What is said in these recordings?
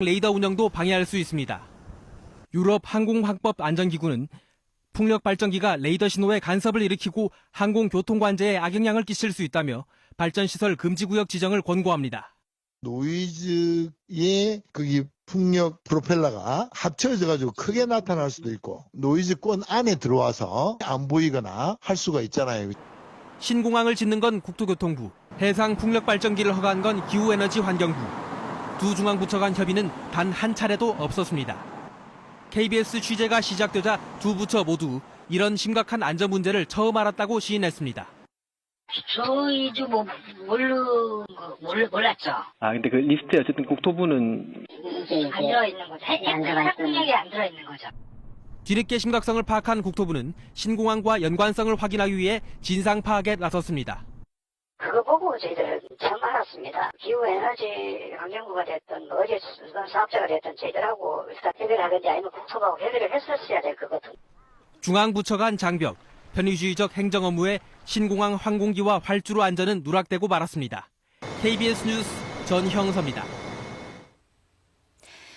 레이더 운영도 방해할 수 있습니다. 유럽 항공항법 안전기구는 풍력 발전기가 레이더 신호에 간섭을 일으키고 항공교통관제에 악영향을 끼칠 수 있다며 발전시설 금지구역 지정을 권고합니다. 노이즈의 거기 풍력 프로펠러가 합쳐져가지고 크게 나타날 수도 있고 노이즈권 안에 들어와서 안 보이거나 할 수가 있잖아요. 신공항을 짓는 건 국토교통부, 해상 풍력 발전기를 허가한 건 기후에너지환경부. 두 중앙부처 간 협의는 단 한 차례도 없었습니다. KBS 취재가 시작되자 두 부처 모두 이런 심각한 안전 문제를 처음 알았다고 시인했습니다. 저희도 몰랐죠. 근데 그 리스트에 어쨌든 국토부는 안 들어있는 거죠. 해상풍력이 안 들어있는 거죠. 뒤늦게 심각성을 파악한 국토부는 신공항과 연관성을 확인하기 위해 진상 파악에 나섰습니다. 그거 보고 저희들 처음 알았습니다. 기후에너지 환경부가 됐든 어제 사업자가 됐든 저희들하고 일단 협의를 하든지 아니면 국토부하고 협의를 했었어야 될 거거든요. 중앙부처 간 장벽, 편의주의적 행정 업무에 신공항 항공기와 활주로 안전은 누락되고 말았습니다. KBS 뉴스 전형섭입니다.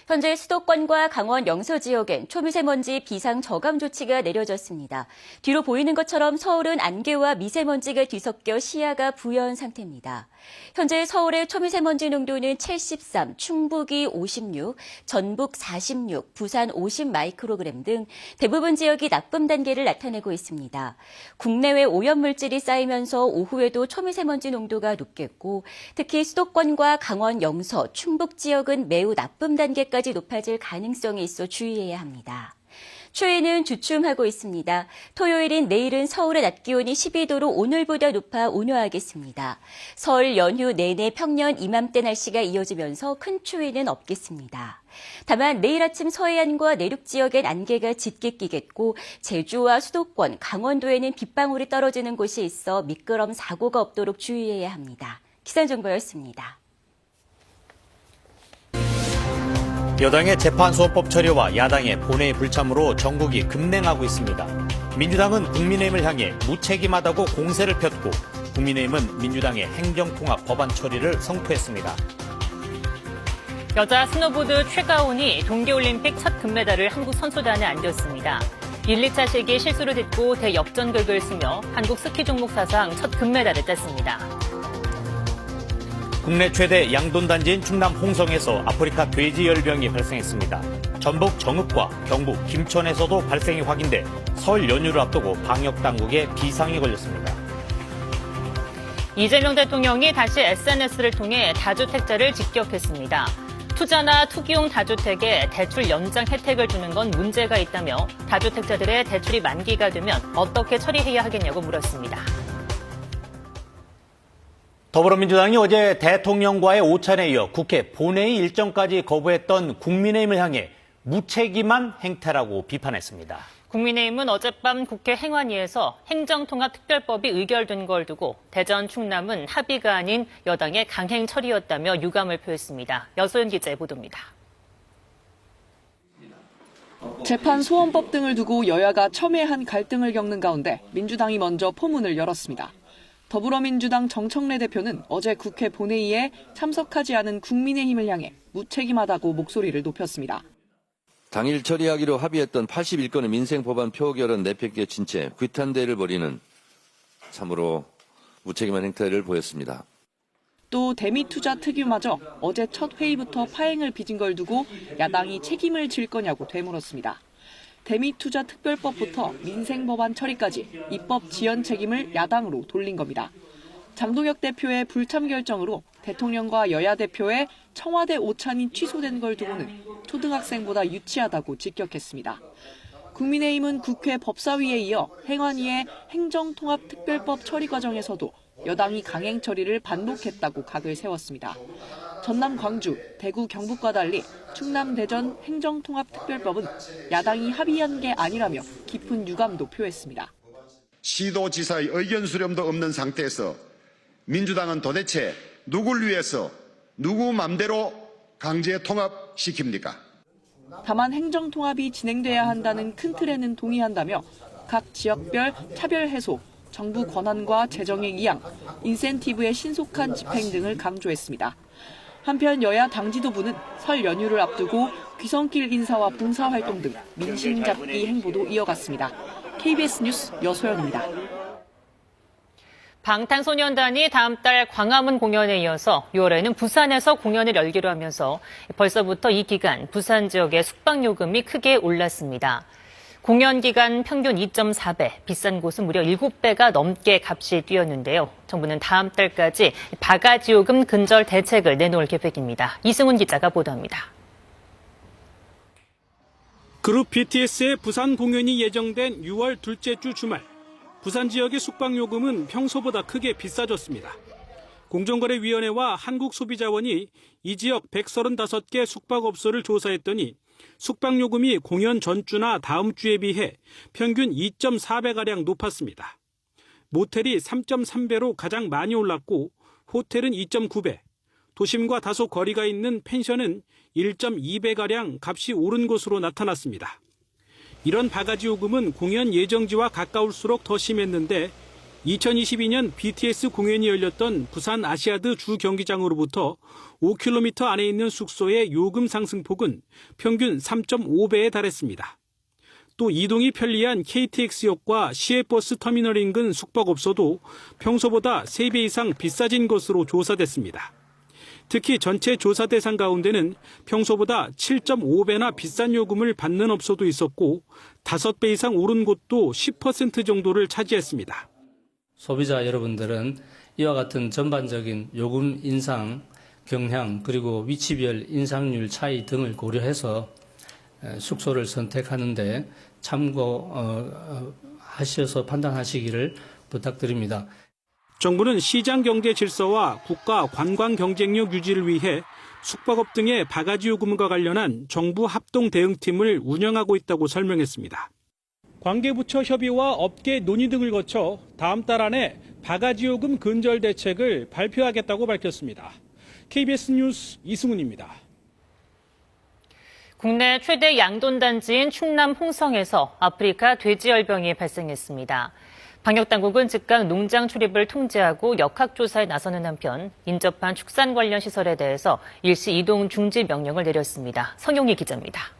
현재 수도권과 강원 영서 지역엔 초미세먼지 비상 저감 조치가 내려졌습니다. 뒤로 보이는 것처럼 서울은 안개와 미세먼지가 뒤섞여 시야가 부여한 상태입니다. 현재 서울의 초미세먼지 농도는 73, 충북이 56, 전북 46, 부산 50 마이크로그램 등 대부분 지역이 나쁨 단계를 나타내고 있습니다. 국내외 오염물질이 쌓이면서 오후에도 초미세먼지 농도가 높겠고 특히 수도권과 강원 영서, 충북 지역은 매우 나쁨 단계까지 높아질 가능성이 있어 주의해야 합니다. 추위는 주춤하고 있습니다. 토요일인 내일은 서울의 낮 기온이 12도로 오늘보다 높아 온화하겠습니다. 설 연휴 내내 평년 이맘때 날씨가 이어지면서 큰 추위는 없겠습니다. 다만 내일 아침 서해안과 내륙 지역엔 안개가 짙게 끼겠고 제주와 수도권, 강원도에는 빗방울이 떨어지는 곳이 있어 미끄럼 사고가 없도록 주의해야 합니다. 기상정보였습니다. 여당의 재판소원법 처리와 야당의 본회의 불참으로 전국이 급냉하고 있습니다. 민주당은 국민의힘을 향해 무책임하다고 공세를 폈고 국민의힘은 민주당의 행정통합 법안 처리를 성토했습니다. 여자 스노보드 최가온이 동계올림픽 첫 금메달을 한국 선수단에 안겼습니다. 1, 2차 시기 실수를 딛고 대역전극을 쓰며 한국 스키 종목 사상 첫 금메달을 땄습니다. 국내 최대 양돈단지인 충남 홍성에서 아프리카 돼지열병이 발생했습니다. 전북 정읍과 경북 김천에서도 발생이 확인돼 설 연휴를 앞두고 방역당국에 비상이 걸렸습니다. 이재명 대통령이 다시 SNS를 통해 다주택자를 직격했습니다. 투자나 투기용 다주택에 대출 연장 혜택을 주는 건 문제가 있다며 다주택자들의 대출이 만기가 되면 어떻게 처리해야 하겠냐고 물었습니다. 더불어민주당이 어제 대통령과의 오찬에 이어 국회 본회의 일정까지 거부했던 국민의힘을 향해 무책임한 행태라고 비판했습니다. 국민의힘은 어젯밤 국회 행안위에서 행정통합특별법이 의결된 걸 두고 대전, 충남은 합의가 아닌 여당의 강행 처리였다며 유감을 표했습니다. 여소연 기자의 보도입니다. 재판 소원법 등을 두고 여야가 첨예한 갈등을 겪는 가운데 민주당이 먼저 포문을 열었습니다. 더불어민주당 정청래 대표는 어제 국회 본회의에 참석하지 않은 국민의힘을 향해 무책임하다고 목소리를 높였습니다. 당일 처리하기로 합의했던 81건의 민생법안 표결은 내팽개 친 채 규탄대를 벌이는 참으로 무책임한 행태를 보였습니다. 또 대미투자 특위마저 어제 첫 회의부터 파행을 빚은 걸 두고 야당이 책임을 질 거냐고 되물었습니다. 대미투자 특별법부터 민생법안 처리까지 입법 지연 책임을 야당으로 돌린 겁니다. 장동혁 대표의 불참 결정으로 대통령과 여야 대표의 청와대 오찬이 취소된 걸 두고는 초등학생보다 유치하다고 직격했습니다. 국민의힘은 국회 법사위에 이어 행안위의 행정통합특별법 처리 과정에서도 여당이 강행 처리를 반복했다고 각을 세웠습니다. 전남 광주, 대구 경북과 달리 충남 대전 행정통합특별법은 야당이 합의한 게 아니라며 깊은 유감도 표했습니다. 시도지사의 의견 수렴도 없는 상태에서 민주당은 도대체 누굴 위해서 누구 맘대로 강제 통합시킵니까? 다만 행정통합이 진행돼야 한다는 큰 틀에는 동의한다며 각 지역별 차별 해소, 정부 권한과 재정의 이양, 인센티브의 신속한 집행 등을 강조했습니다. 한편 여야 당 지도부는 설 연휴를 앞두고 귀성길 인사와 봉사활동 등 민심 잡기 행보도 이어갔습니다. KBS 뉴스 여소연입니다. 방탄소년단이 다음 달 광화문 공연에 이어서 6월에는 부산에서 공연을 열기로 하면서 벌써부터 이 기간 부산 지역의 숙박요금이 크게 올랐습니다. 공연 기간 평균 2.4배, 비싼 곳은 무려 7배가 넘게 값이 뛰었는데요. 정부는 다음 달까지 바가지요금 근절 대책을 내놓을 계획입니다. 이승훈 기자가 보도합니다. 그룹 BTS의 부산 공연이 예정된 6월 둘째 주 주말, 부산 지역의 숙박요금은 평소보다 크게 비싸졌습니다. 공정거래위원회와 한국소비자원이 이 지역 135개 숙박업소를 조사했더니 숙박요금이 공연 전주나 다음 주에 비해 평균 2.4배가량 높았습니다. 모텔이 3.3배로 가장 많이 올랐고 호텔은 2.9배, 도심과 다소 거리가 있는 펜션은 1.2배가량 값이 오른 것으로 나타났습니다. 이런 바가지 요금은 공연 예정지와 가까울수록 더 심했는데 2022년 BTS 공연이 열렸던 부산 아시아드 주 경기장으로부터 5km 안에 있는 숙소의 요금 상승폭은 평균 3.5배에 달했습니다. 또 이동이 편리한 KTX역과 시외버스 터미널 인근 숙박업소도 평소보다 3배 이상 비싸진 것으로 조사됐습니다. 특히 전체 조사 대상 가운데는 평소보다 7.5배나 비싼 요금을 받는 업소도 있었고 5배 이상 오른 곳도 10% 정도를 차지했습니다. 소비자 여러분들은 이와 같은 전반적인 요금 인상 경향 그리고 위치별 인상률 차이 등을 고려해서 숙소를 선택하는데 참고하셔서 판단하시기를 부탁드립니다. 정부는 시장 경제 질서와 국가 관광 경쟁력 유지를 위해 숙박업 등의 바가지 요금과 관련한 정부 합동 대응팀을 운영하고 있다고 설명했습니다. 관계부처 협의와 업계 논의 등을 거쳐 다음 달 안에 바가지 요금 근절 대책을 발표하겠다고 밝혔습니다. KBS 뉴스 이승훈입니다. 국내 최대 양돈단지인 충남 홍성에서 아프리카 돼지열병이 발생했습니다. 방역당국은 즉각 농장 출입을 통제하고 역학조사에 나서는 한편 인접한 축산 관련 시설에 대해서 일시 이동 중지 명령을 내렸습니다. 성용희 기자입니다.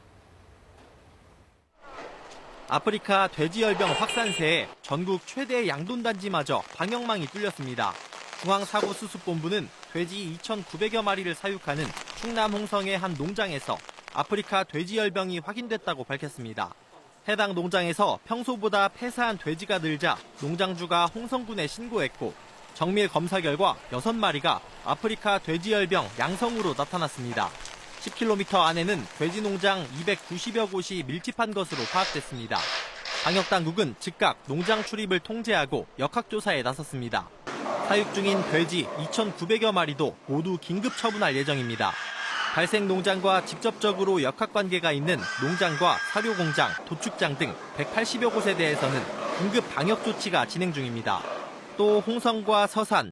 아프리카 돼지열병 확산세에 전국 최대 양돈단지마저 방역망이 뚫렸습니다. 중앙사고수습본부는 돼지 2,900여 마리를 사육하는 충남 홍성의 한 농장에서 아프리카 돼지열병이 확인됐다고 밝혔습니다. 해당 농장에서 평소보다 폐사한 돼지가 늘자 농장주가 홍성군에 신고했고 정밀 검사 결과 6마리가 아프리카 돼지열병 양성으로 나타났습니다. 10km 안에는 돼지 농장 290여 곳이 밀집한 것으로 파악됐습니다. 방역당국은 즉각 농장 출입을 통제하고 역학조사에 나섰습니다. 사육 중인 돼지 2,900여 마리도 모두 긴급 처분할 예정입니다. 발생 농장과 직접적으로 역학관계가 있는 농장과 사료공장, 도축장 등 180여 곳에 대해서는 긴급 방역 조치가 진행 중입니다. 또 홍성과 서산,